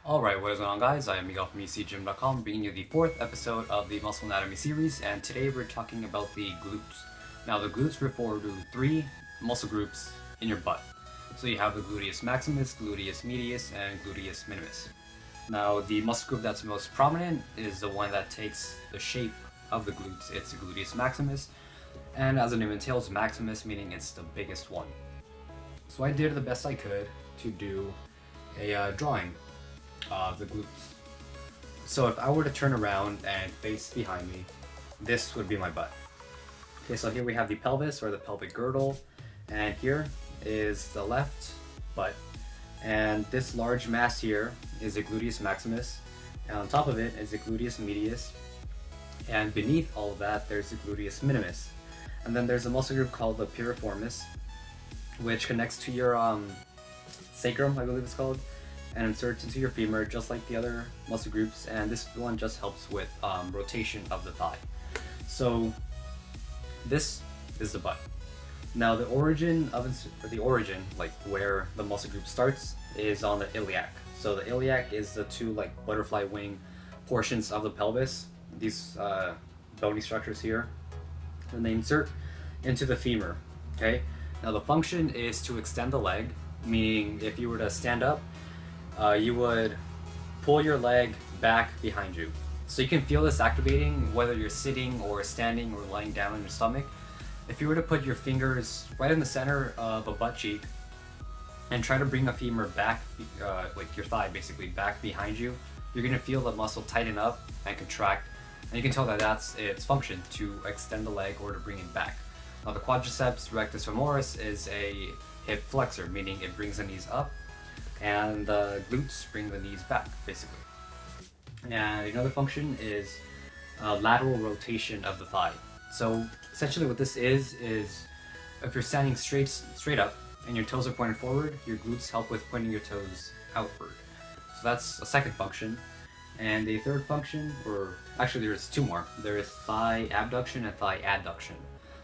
Alright, what is going on guys? I am Miguel from UCGym.com bringing you the fourth episode of the Muscle Anatomy series, and today we're talking about the glutes. Now the glutes refer to three muscle groups in your butt. So you have the Gluteus Maximus, Gluteus Medius, and Gluteus Minimus. Now the muscle group that's most prominent is the one that takes the shape of the glutes. It's the Gluteus Maximus, and as the name entails, Maximus meaning it's the biggest one. So I did the best I could to do a drawing of the glutes. So if I were to turn around and face behind me, this would be my butt. Okay, so here we have the pelvis or the pelvic girdle, and here is the left butt, and this large mass here is the Gluteus Maximus, and on top of it is the Gluteus Medius, and beneath all of that there's the Gluteus Minimus. And then there's a muscle group called the Piriformis, which connects to your sacrum, I believe it's called, and inserts into your femur just like the other muscle groups, and this one just helps with rotation of the thigh. So this is the butt. Now the origin, like where the muscle group starts, is on the iliac. So the iliac is the two like butterfly wing portions of the pelvis, these bony structures here, and they insert into the femur. Okay, now the function is to extend the leg, meaning if you were to stand up, you would pull your leg back behind you. So you can feel this activating whether you're sitting or standing or lying down on your stomach. If you were to put your fingers right in the center of a butt cheek and try to bring a femur back, like your thigh basically, back behind you, you're going to feel the muscle tighten up and contract, and you can tell that that's its function, to extend the leg or to bring it back. Now the quadriceps rectus femoris is a hip flexor, meaning it brings the knees up, and the glutes bring the knees back, basically. And another function is lateral rotation of the thigh. So essentially what this is if you're standing straight up and your toes are pointed forward, your glutes help with pointing your toes outward. So that's a second function. And a third function, or actually there's two more. There is thigh abduction and thigh adduction.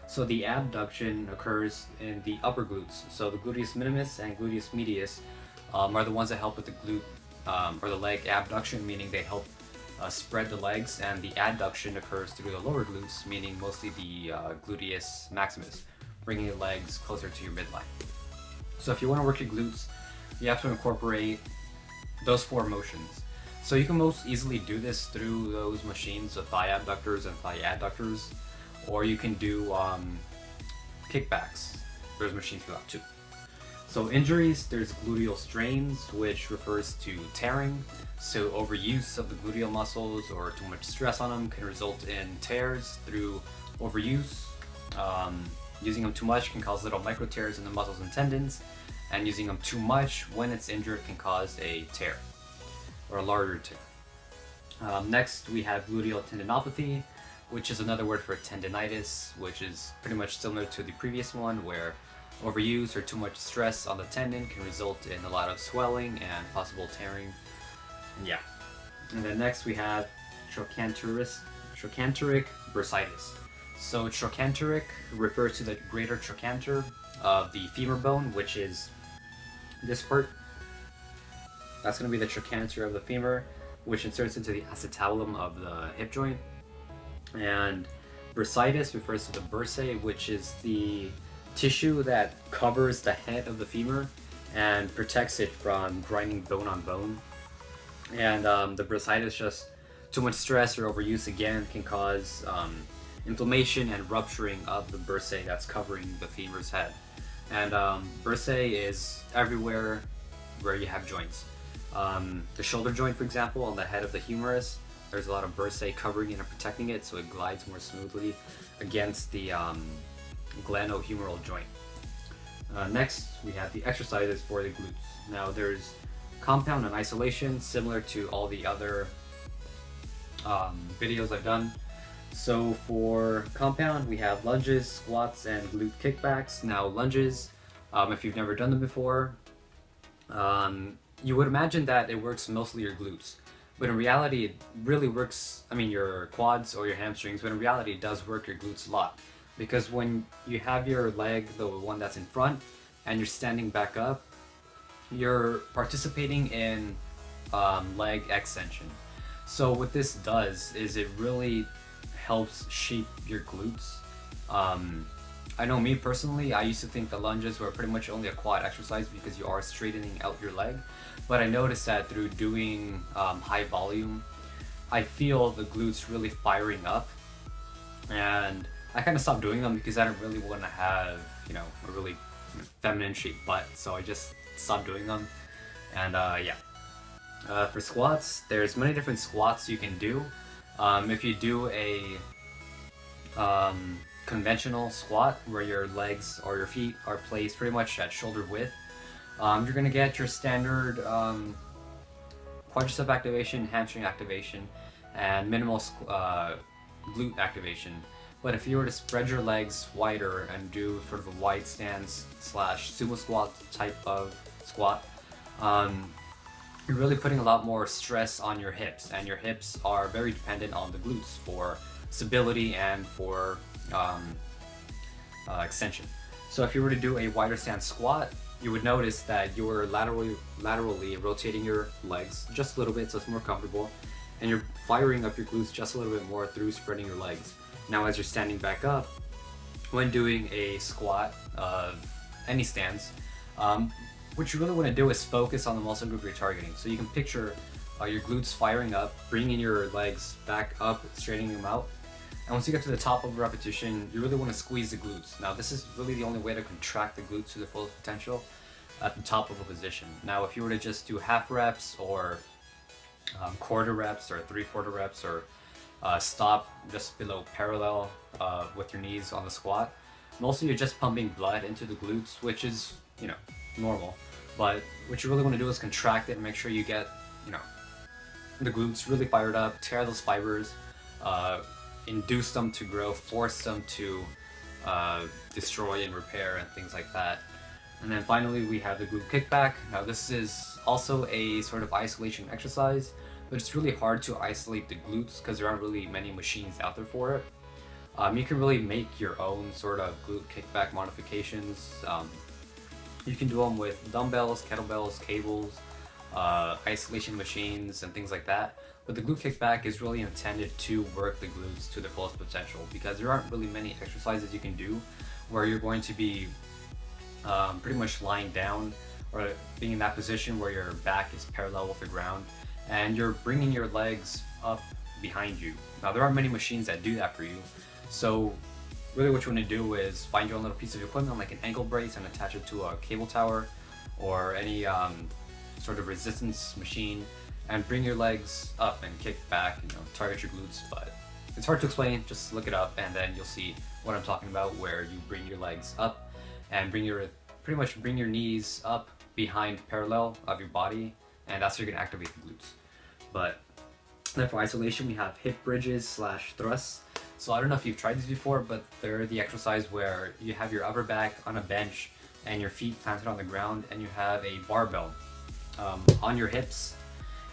So the abduction occurs in the upper glutes. So the Gluteus Minimus and Gluteus Medius are the ones that help with the glute or the leg abduction, meaning they help spread the legs, and the adduction occurs through the lower glutes, meaning mostly the Gluteus Maximus, bringing the legs closer to your midline. So if you want to work your glutes, you have to incorporate those four motions. So you can most easily do this through those machines of thigh abductors and thigh adductors, or you can do kickbacks. There's machines for that too. So injuries, there's gluteal strains, which refers to tearing. So overuse of the gluteal muscles or too much stress on them can result in tears through overuse. Using them too much can cause little micro tears in the muscles and tendons, and using them too much when it's injured can cause a tear or a larger tear. Next, we have Luteal Tendinopathy, which is another word for tendinitis, which is pretty much similar to the previous one, where overuse or too much stress on the tendon can result in a lot of swelling and possible tearing. Yeah. And then next we have Trochanteric Bursitis. So trochanteric refers to the greater trochanter of the femur bone, which is this part. That's going to be the trochanter of the femur, which inserts into the acetabulum of the hip joint. And bursitis refers to the bursae, which is the tissue that covers the head of the femur and protects it from grinding bone on bone. And the bursitis, just too much stress or overuse again, can cause inflammation and rupturing of the bursae that's covering the femur's head. And bursae is everywhere where you have joints. The shoulder joint, for example, on the head of the humerus, there's a lot of bursae covering it and protecting it, so it glides more smoothly against the glenohumeral joint. Next, we have the exercises for the glutes. Now there's compound and isolation, similar to all the other videos I've done. So for compound, we have lunges, squats, and glute kickbacks. Now lunges, if you've never done them before, you would imagine that it works mostly your glutes. But in reality, it really works, your quads or your hamstrings, but in reality it does work your glutes a lot. Because when you have your leg, the one that's in front, and you're standing back up, you're participating in leg extension. So what this does is it really helps shape your glutes. I know me personally, I used to think the lunges were pretty much only a quad exercise because you are straightening out your leg, but I noticed that through doing high volume, I feel the glutes really firing up, and I kind of stopped doing them because I didn't really want to have, a really feminine shaped butt, so I just stopped doing them. And for squats, there's many different squats you can do. If you do a conventional squat where your legs or your feet are placed pretty much at shoulder width, you're going to get your standard quadricep activation, hamstring activation, and minimal glute activation. But if you were to spread your legs wider and do sort of a wide stance / sumo squat type of squat, you're really putting a lot more stress on your hips, and your hips are very dependent on the glutes for stability and for extension. So if you were to do a wider stance squat, you would notice that you're laterally rotating your legs just a little bit so it's more comfortable, and you're firing up your glutes just a little bit more through spreading your legs. Now as you're standing back up, when doing a squat of any stance, what you really want to do is focus on the muscle group you're targeting. So you can picture your glutes firing up, bringing your legs back up, straightening them out. And once you get to the top of a repetition, you really want to squeeze the glutes. Now this is really the only way to contract the glutes to the fullest potential at the top of a position. Now if you were to just do half reps or quarter reps or 3/4 reps or stop just below parallel with your knees on the squat, mostly you're just pumping blood into the glutes, which is, normal. But what you really want to do is contract it and make sure you get, the glutes really fired up, tear those fibers, induce them to grow, force them to destroy and repair and things like that. And then finally we have the glute kickback. Now this is also a sort of isolation exercise, but it's really hard to isolate the glutes because there aren't really many machines out there for it. You can really make your own sort of glute kickback modifications. You can do them with dumbbells, kettlebells, cables, isolation machines, and things like that. But the glute kickback is really intended to work the glutes to their fullest potential because there aren't really many exercises you can do where you're going to be pretty much lying down or being in that position where your back is parallel with the ground and you're bringing your legs up behind you. Now there aren't many machines that do that for you, so really what you want to do is find your own little piece of equipment like an ankle brace and attach it to a cable tower or any sort of resistance machine and bring your legs up and kick back, target your glutes. But it's hard to explain, just look it up and then you'll see what I'm talking about, where you bring your legs up and bring your knees up behind parallel of your body, and that's how you're going to activate the glutes. But then for isolation we have hip bridges / thrusts. So I don't know if you've tried these before, but they're the exercise where you have your upper back on a bench and your feet planted on the ground and you have a barbell on your hips,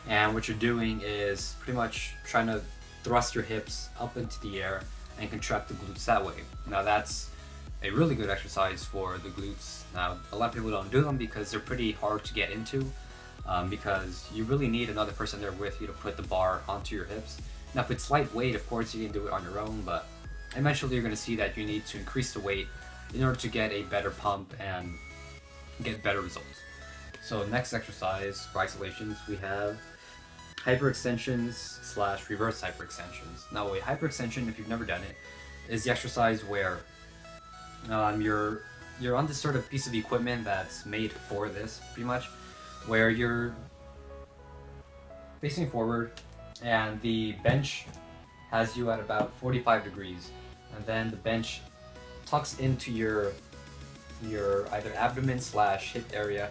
and what you're doing is pretty much trying to thrust your hips up into the air and contract the glutes that way. Now that's a really good exercise for the glutes. Now a lot of people don't do them because they're pretty hard to get into, because you really need another person there with you to put the bar onto your hips. Now if it's lightweight, of course you can do it on your own, but eventually you're going to see that you need to increase the weight in order to get a better pump and get better results. So next exercise for isolations we have hyperextensions / reverse hyperextensions. Now a hyperextension, if you've never done it, is the exercise where you're on this sort of piece of equipment that's made for this, pretty much, where you're facing forward and the bench has you at about 45 degrees, and then the bench tucks into your either abdomen / hip area,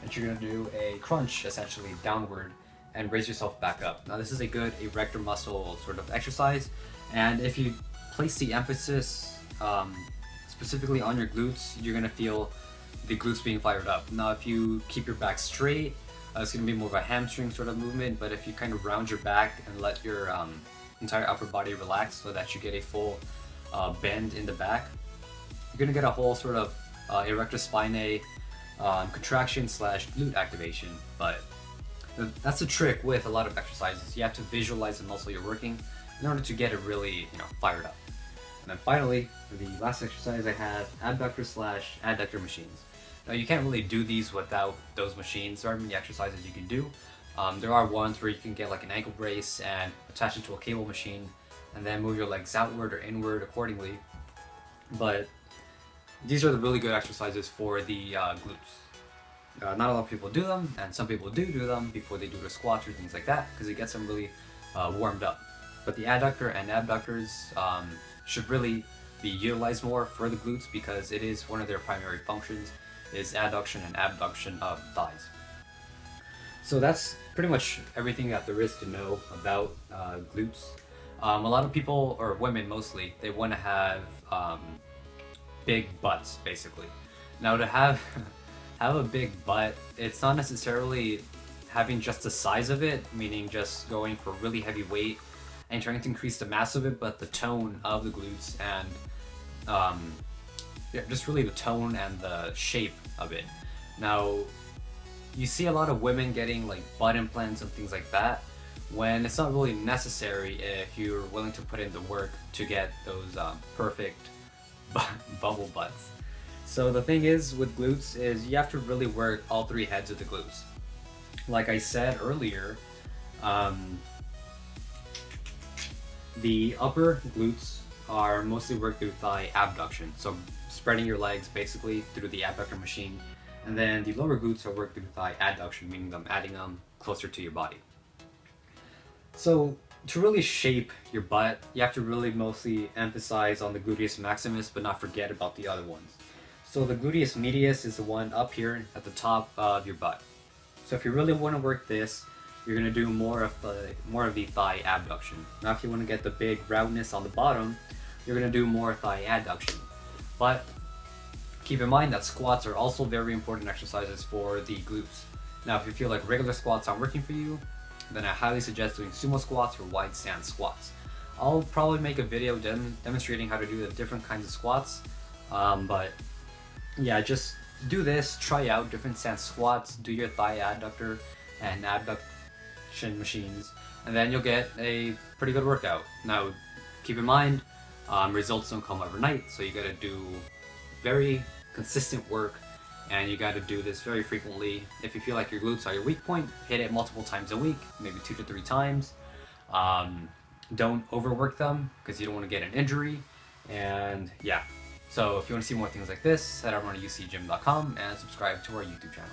and you're going to do a crunch essentially downward and raise yourself back up. Now this is a good erector muscle sort of exercise, and if you place the emphasis specifically on your glutes, you're going to feel the glutes being fired up. Now if you keep your back straight, it's going to be more of a hamstring sort of movement, but if you kind of round your back and let your entire upper body relax so that you get a full bend in the back, you're going to get a whole sort of erector spinae contraction / glute activation. But That's the trick with a lot of exercises. You have to visualize the muscle you're working in order to get it really, fired up. And then finally, for the last exercise, I have abductor/adductor machines. Now you can't really do these without those machines. There aren't many exercises you can do. There are ones where you can get like an ankle brace and attach it to a cable machine and then move your legs outward or inward accordingly. But these are the really good exercises for the glutes. Not a lot of people do them, and some people do them before they do their squats or things like that because it gets them really warmed up. But the adductor and abductors should really be utilized more for the glutes because it is one of their primary functions is adduction and abduction of thighs. So that's pretty much everything that there is to know about glutes. A lot of people, or women mostly, they want to have big butts basically. Now to have a big butt, it's not necessarily having just the size of it, meaning just going for really heavy weight and trying to increase the mass of it, but the tone of the glutes and just really the tone and the shape of it. Now, you see a lot of women getting like butt implants and things like that when it's not really necessary if you're willing to put in the work to get those perfect bubble butts. So the thing is with glutes is you have to really work all three heads of the glutes. Like I said earlier, the upper glutes are mostly worked through thigh abduction, so spreading your legs basically through the abductor machine, and then the lower glutes are worked through thigh adduction, meaning them adding them closer to your body. So to really shape your butt, you have to really mostly emphasize on the Gluteus Maximus, but not forget about the other ones. So the Gluteus Medius is the one up here at the top of your butt. So if you really want to work this, you're going to do more of the thigh abduction. Now if you want to get the big roundness on the bottom, you're going to do more thigh adduction. But keep in mind that squats are also very important exercises for the glutes. Now if you feel like regular squats aren't working for you, then I highly suggest doing sumo squats or wide stance squats. I'll probably make a video demonstrating how to do the different kinds of squats, but yeah, just do this, try out different stance squats, do your thigh adductor and abduction machines, and then you'll get a pretty good workout. Now, keep in mind, results don't come overnight, so you gotta do very consistent work, and you gotta do this very frequently. If you feel like your glutes are your weak point, hit it multiple times a week, maybe 2 to 3 times. Don't overwork them, because you don't want to get an injury, and yeah. So if you want to see more things like this, head over to UCGym.com and subscribe to our YouTube channel.